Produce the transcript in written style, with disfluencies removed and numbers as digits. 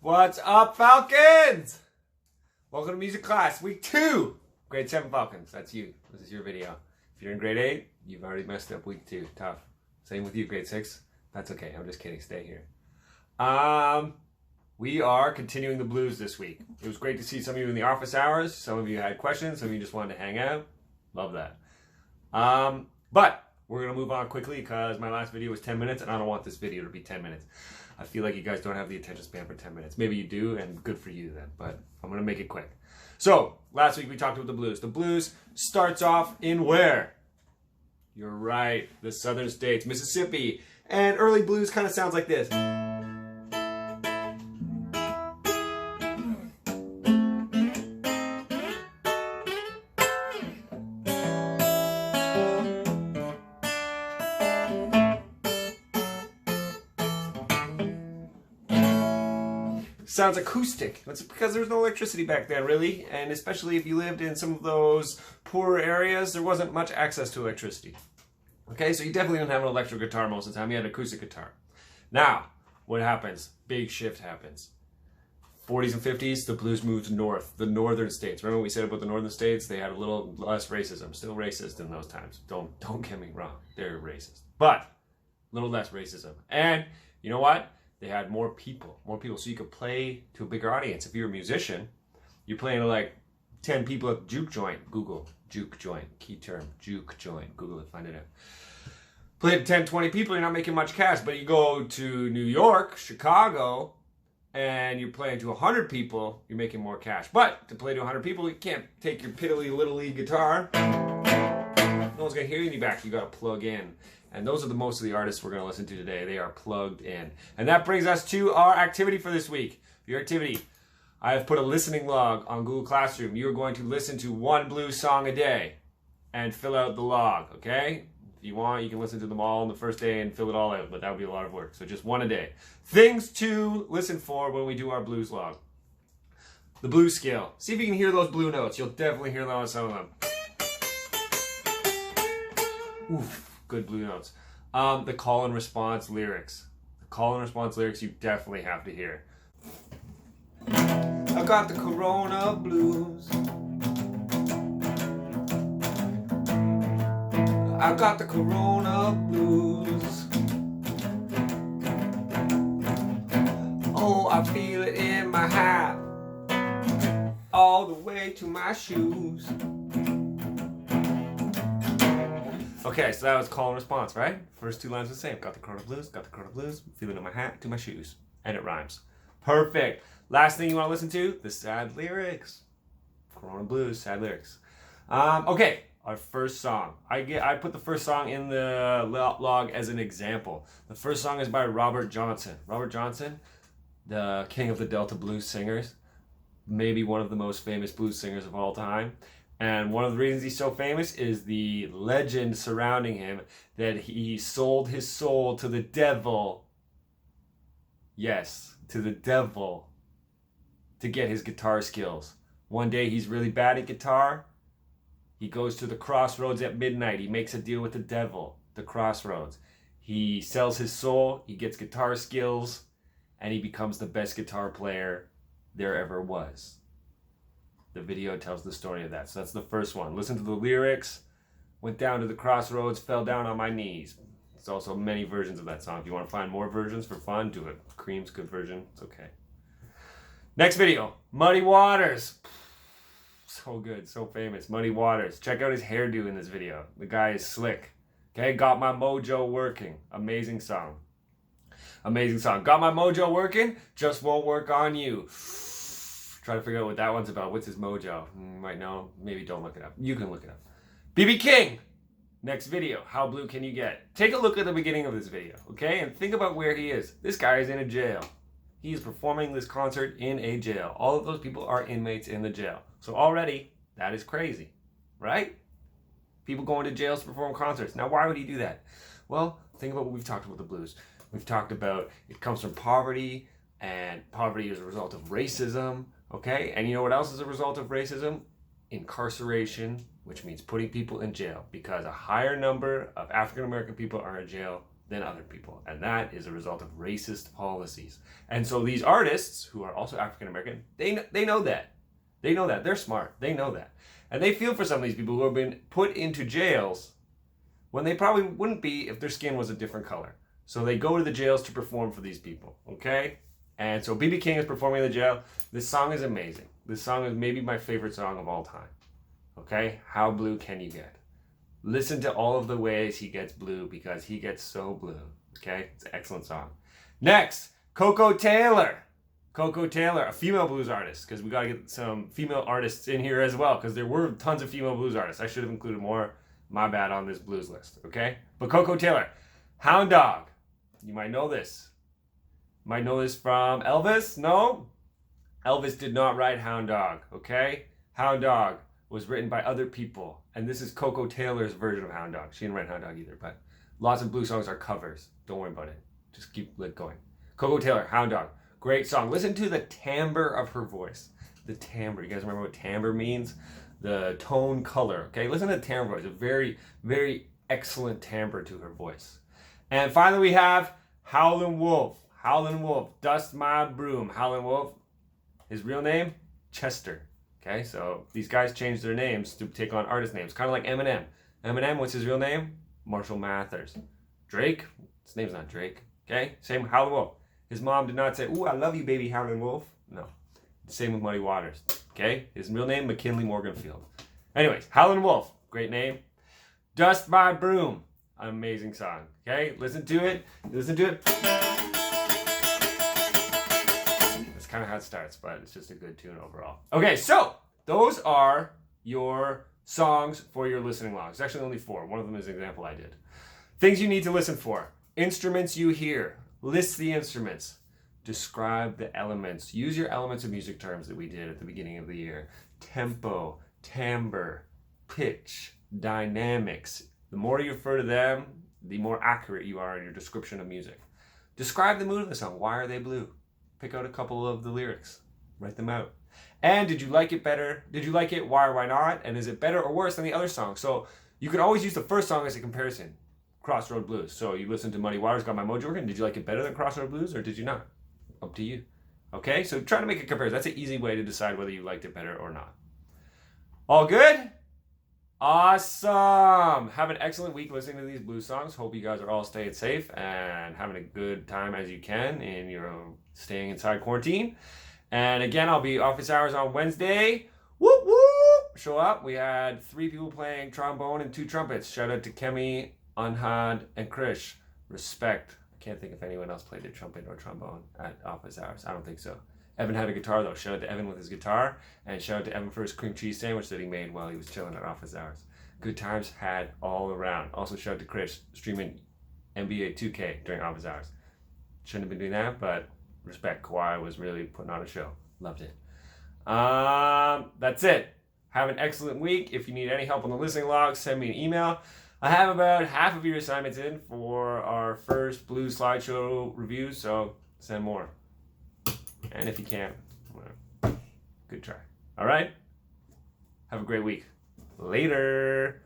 What's up, Falcons? Welcome to music class, week 2. Grade 7 Falcons, that's you. This is your video. If you're in grade 8, you've already messed up week 2. Tough. Same with you, grade 6. That's okay, I'm just kidding. Stay here. We are continuing the blues this week. It was great to see some of you in the office hours. Some of you had questions. Some of you just wanted to hang out. Love that. But we're going to move on quickly because my last video was 10 minutes and I don't want this video to be 10 minutes. I feel like you guys don't have the attention span for 10 minutes. Maybe you do, and good for you then, but I'm going to make it quick. So, last week we talked about the blues. The blues starts off in where? You're right, the southern states, Mississippi. And early blues kind of sounds like this. Sounds acoustic. That's because there was no electricity back then, really, and especially if you lived in some of those poorer areas, there wasn't much access to electricity. Okay, so you definitely didn't have an electric guitar most of the time. You had an acoustic guitar. Now, what happens? Big shift happens. 40s and 50s, the blues moved north, the northern states. Remember what we said about the northern states? They had a little less racism. Still racist in those times. Don't get me wrong. They're racist. But a little less racism. And you know what? They had more people, so you could play to a bigger audience. If you're a musician, you're playing to like 10 people at the juke joint. Google juke joint, key term, juke joint. Google it, find it out. Play to 10, 20 people, you're not making much cash. But you go to New York, Chicago, and you're playing to 100 people, you're making more cash. But to play to 100 people, you can't take your piddly little lead guitar. No one's gonna hear you in the back. You gotta plug in. And those are most of the artists we're going to listen to today. They are plugged in. And that brings us to our activity for this week. Your activity. I have put a listening log on Google Classroom. You're going to listen to one blues song a day and fill out the log, okay? If you want, you can listen to them all on the first day and fill it all out, but that would be a lot of work. So just one a day. Things to listen for when we do our blues log. The blues scale. See if you can hear those blue notes. You'll definitely hear them on some of them. Oof. Good blue notes. The call and response lyrics. The call and response lyrics you definitely have to hear. I got the Corona blues. I got the Corona blues. Oh, I feel it in my hat, all the way to my shoes. Okay, so that was call and response, right? First two lines are the same. Got the Corona blues, feeling in my hat to my shoes. And it rhymes. Perfect. Last thing you want to listen to? The sad lyrics. Corona blues, sad lyrics. Okay, our first song. I put the first song in the log as an example. The first song is by Robert Johnson. Robert Johnson, the king of the Delta blues singers. Maybe one of the most famous blues singers of all time. And one of the reasons he's so famous is the legend surrounding him that he sold his soul to the devil. Yes, to the devil to get his guitar skills. One day he's really bad at guitar. He goes to the crossroads at midnight. He makes a deal with the devil, the crossroads. He sells his soul, he gets guitar skills, and he becomes the best guitar player there ever was. The video tells the story of that. So that's the first one. Listen to the lyrics. Went down to the crossroads, fell down on my knees. There's also many versions of that song. If you want to find more versions for fun, do it. Cream's good version. It's okay. Next video. Muddy Waters. So good. So famous. Muddy Waters. Check out his hairdo in this video. The guy is slick. Okay. Got my mojo working. Amazing song. Amazing song. Got my mojo working. Just won't work on you. Try to figure out what that one's about. What's his mojo? You might know. Maybe don't look it up. You can look it up. B.B. King. Next video. How blue can you get? Take a look at the beginning of this video, okay? And think about where he is. This guy is in a jail. He is performing this concert in a jail. All of those people are inmates in the jail. So already, that is crazy, right? People going to jails to perform concerts. Now, why would he do that? Well, think about what we've talked about the blues. We've talked about it comes from poverty, and poverty is a result of racism. Okay, and you know what else is a result of racism? Incarceration, which means putting people in jail, because a higher number of African American people are in jail than other people. And that is a result of racist policies. And so these artists, who are also African American, they know that. They know that. They're smart. They know that. And they feel for some of these people who have been put into jails when they probably wouldn't be if their skin was a different color. So they go to the jails to perform for these people, okay? And so B.B. King is performing in the jail. This song is amazing. This song is maybe my favorite song of all time, okay? How blue can you get? Listen to all of the ways he gets blue, because he gets so blue, okay? It's an excellent song. Next, Coco Taylor. Coco Taylor, a female blues artist, because we got to get some female artists in here as well, because there were tons of female blues artists. I should have included more. My bad on this blues list, okay? But Coco Taylor, Hound Dog. You might know this. You might know this from Elvis? No? Elvis did not write Hound Dog, okay? Hound Dog was written by other people, and this is Coco Taylor's version of Hound Dog. She didn't write Hound Dog either, but lots of blues songs are covers. Don't worry about it. Just keep it going. Coco Taylor, Hound Dog. Great song. Listen to the timbre of her voice. The timbre. You guys remember what timbre means? The tone color, okay? Listen to the timbre voice. A very, very excellent timbre to her voice. And finally we have Howlin' Wolf. Howlin' Wolf, Dust My Broom. Howlin' Wolf, his real name, Chester. Okay, so these guys changed their names to take on artist names, kind of like Eminem. Eminem, what's his real name? Marshall Mathers. Drake, his name's not Drake. Okay, same with Howlin' Wolf. His mom did not say, "Ooh, I love you, baby Howlin' Wolf." No. Same with Muddy Waters. Okay, his real name, McKinley Morganfield. Anyways, Howlin' Wolf, great name. Dust My Broom, amazing song. Okay, listen to it. Listen to it. That's kind of how it starts, but it's just a good tune overall. Okay, so those are your songs for your listening logs. Actually, only 4. One of them is an example I did. Things you need to listen for. Instruments you hear. List the instruments. Describe the elements. Use your elements of music terms that we did at the beginning of the year. Tempo, timbre, pitch, dynamics. The more you refer to them, the more accurate you are in your description of music. Describe the mood of the song. Why are they blue? Pick out a couple of the lyrics. Write them out. And did you like it better? Did you like it? Why or why not? And is it better or worse than the other song? So you can always use the first song as a comparison. Crossroad Blues. So you listened to Muddy Waters, Got My Mojo Working. Did you like it better than Crossroad Blues, or did you not? Up to you. Okay, so try to make a comparison. That's an easy way to decide whether you liked it better or not. All good? Awesome! Have an excellent week listening to these blues songs. Hope you guys are all staying safe and having a good time as you can in your staying inside quarantine. And again, I'll be office hours on Wednesday. Whoop whoop! Show up. We had 3 people playing trombone and 2 trumpets. Shout out to Kemi, Anhad, and Krish. Respect. Can't think if anyone else played the trumpet or trombone at office hours. I don't think so. Evan had a guitar though. Shout out to Evan with his guitar, and shout out to Evan for his cream cheese sandwich that he made while he was chilling at office hours. Good times had all around. Also shout out to Chris streaming NBA 2K during office hours. Shouldn't have been doing that, but respect. Kawhi was really putting on a show. Loved it. That's it. Have an excellent week. If you need any help on the listening log, send me an email. I have about half of your assignments in for our first blues slideshow review, so send more. And if you can't, well, good try. All right? Have a great week. Later.